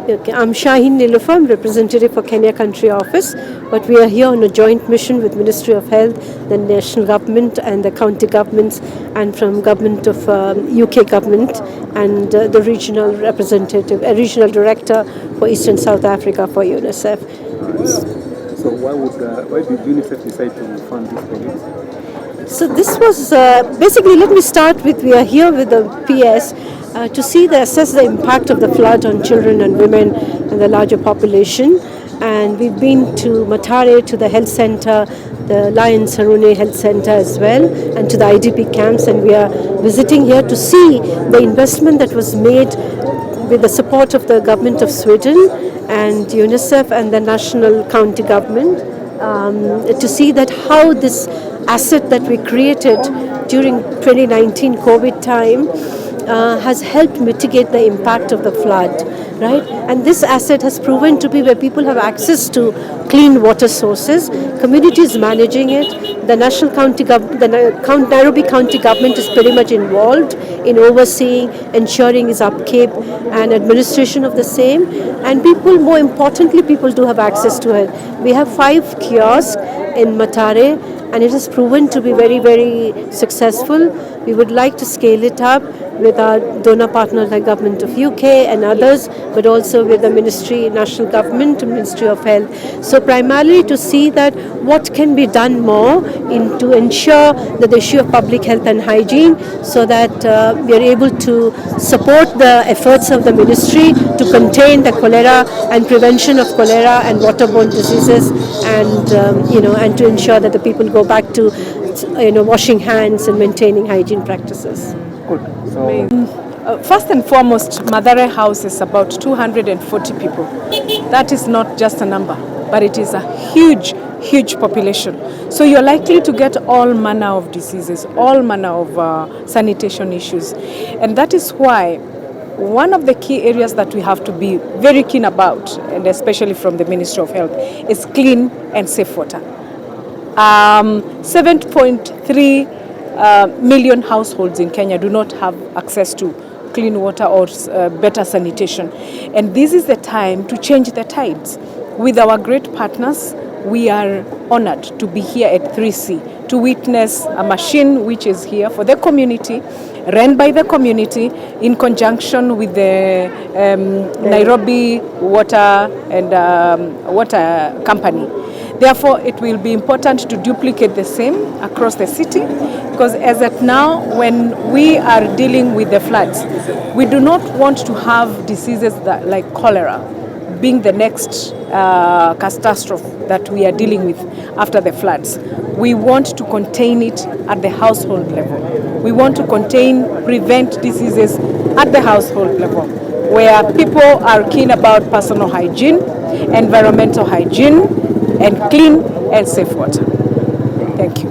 Okay, I'm Shaheen Nilufa, I'm representative for Kenya Country Office, but we are here on a joint mission with Ministry of Health, the national government and the county governments, and from government of UK government and the regional representative, regional director for Eastern South Africa for UNICEF. So why did UNICEF decide to fund this project? So this was basically, let me start with, we are here with the PS to assess the impact of the flood on children and women and the larger population. And we've been to Mathare, to the health center, the Lion Sarune Health Center as well, and to the IDP camps. And we are visiting here to see the investment that was made with the support of the government of Sweden and UNICEF and the national county government, to see that how this asset that we created during 2019 COVID time has helped mitigate the impact of the flood, right? And this asset has proven to be where people have access to clean water sources. Communities managing it. The national county Nairobi County government is pretty much involved in overseeing, ensuring its upkeep and administration of the same. And people, more importantly, people do have access to it. We have 5 kiosks in Mathare, and it has proven to be very, very successful. We would like to scale it up with our donor partners like Government of UK and others, but also with the Ministry, National Government, Ministry of Health. So primarily to see that what can be done more to ensure that the issue of public health and hygiene, so that we are able to support the efforts of the Ministry to contain the cholera and prevention of cholera and waterborne diseases, and and to ensure that the people go back to washing hands and maintaining hygiene practices. Good. So, first and foremost, Mathare houses about 240 people. That is not just a number, but it is a huge, huge population. So you're likely to get all manner of diseases, all manner of sanitation issues. And that is why one of the key areas that we have to be very keen about, and especially from the Ministry of Health, is clean and safe water. 7.3 million households in Kenya do not have access to clean water or better sanitation. And this is the time to change the tides. With our great partners, we are honored to be here at 3C to witness a machine which is here for the community, run by the community in conjunction with the Nairobi Water and Water Company. Therefore, it will be important to duplicate the same across the city, because as at now, when we are dealing with the floods, we do not want to have diseases like cholera being the next catastrophe that we are dealing with after the floods. We want to contain it at the household level. We want to prevent diseases at the household level, where people are keen about personal hygiene, environmental hygiene, and clean and safe water. Thank you.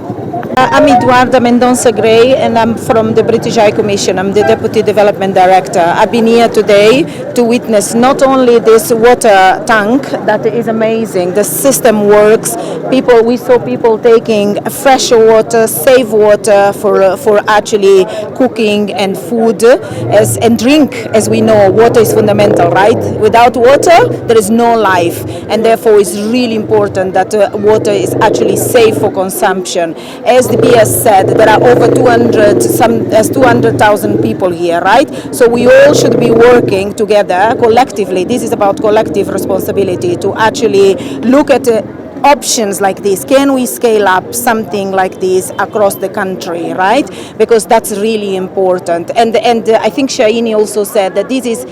I'm Eduarda Mendonça Gray, and I'm from the British High Commission. I'm the Deputy Development Director. I've been here today to witness not only this water tank that is amazing, the system works. We saw people taking fresh water, safe water for actually cooking and food and drink. As we know, water is fundamental, right? Without water, there is no life, and therefore it's really important that water is actually safe for consumption. As the PS said, there are over 200,000 people here, right? So we all should be working together collectively. This is about collective responsibility to actually look at options like this. Can we scale up something like this across the country, right? Because that's really important. And I think Shaini also said that this is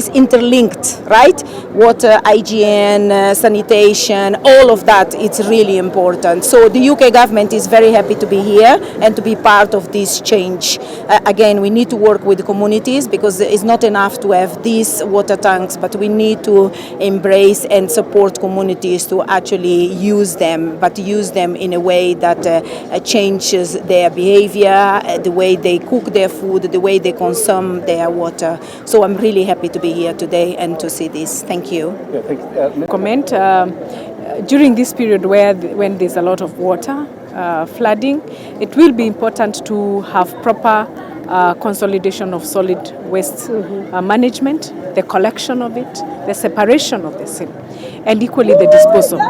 interlinked, right? Water, hygiene, sanitation, all of that, it's really important. So the UK government is very happy to be here and to be part of this change. Again, we need to work with the communities, because it's not enough to have these water tanks, but we need to embrace and support communities to actually use them, but use them in a way that changes their behavior, the way they cook their food, the way they consume their water. So I'm really happy to be here today and to see this. Thank you. yeah, thanks. Comment during this period when there's a lot of water, flooding, it will be important to have proper consolidation of solid waste management, the collection of it, the separation of the same, and equally the disposal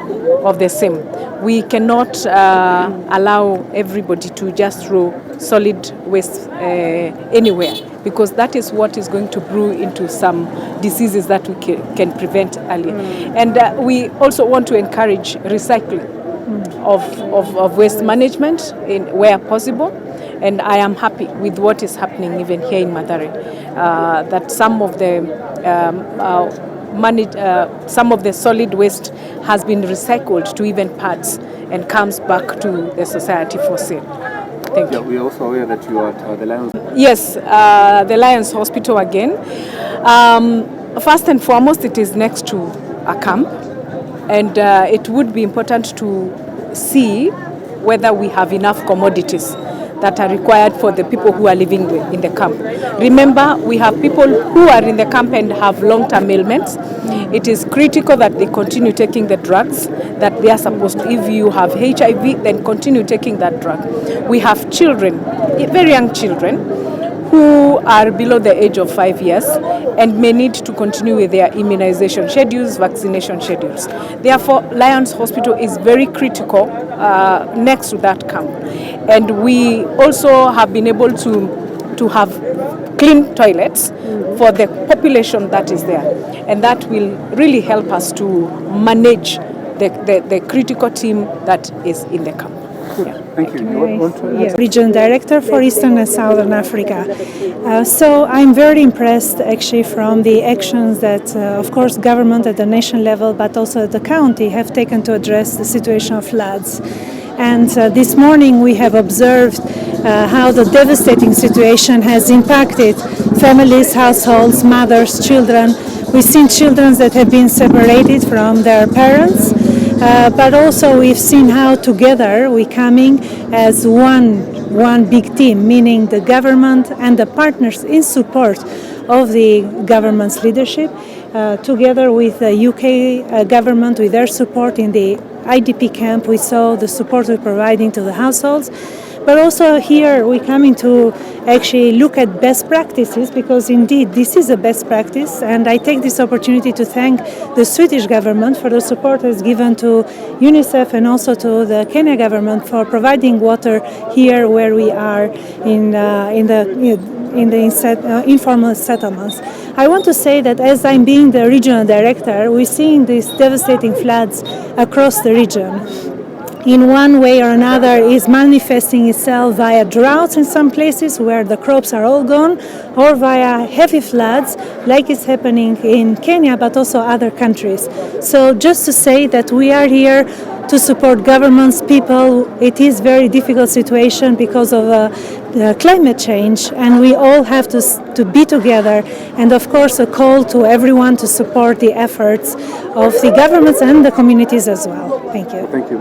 of the same. We cannot allow everybody to just throw solid waste anywhere, because that is what is going to brew into some diseases that we can prevent earlier. And we also want to encourage recycling of waste management where possible. And I am happy with what is happening even here in Mathare, that some of the solid waste has been recycled to even pads and comes back to the society for sale. Thank you. We are also aware that you are at the Lions. Yes, the Lions Hospital again. First and foremost, it is next to a camp, and it would be important to see whether we have enough commodities that are required for the people who are living in the camp. Remember, we have people who are in the camp and have long-term ailments. It is critical that they continue taking the drugs that they are supposed to. If you have HIV, then continue taking that drug. We have children, very young children, who are below the age of 5 years and may need to continue with their immunization schedules, vaccination schedules. Therefore, Lions Hospital is very critical next to that camp. And we also have been able to have clean toilets for the population that is there. And that will really help us to manage the critical team that is in the camp. Yeah. Thank you. Region Director for Eastern and Southern Africa. So I'm very impressed actually from the actions that, of course, government at the nation level, but also at the county have taken to address the situation of floods. And this morning we have observed how the devastating situation has impacted families, households, mothers, children. We've seen children that have been separated from their parents. But also we've seen how together we're coming as one big team, meaning the government and the partners in support of the government's leadership, together with the UK government with their support in the IDP camp. We saw the support we're providing to the households. But also here we're coming to actually look at best practices, because indeed this is a best practice, and I take this opportunity to thank the Swedish government for the support it's given to UNICEF and also to the Kenya government for providing water here where we are in the informal settlements. I want to say that as I'm being the regional director, we're seeing these devastating floods across the region. In one way or another is manifesting itself via droughts in some places where the crops are all gone, or via heavy floods like is happening in Kenya but also other countries. So just to say that we are here to support governments, people. It is a very difficult situation because of climate change, and we all have to be together, and of course a call to everyone to support the efforts of the governments and the communities as well. Thank you. Thank you.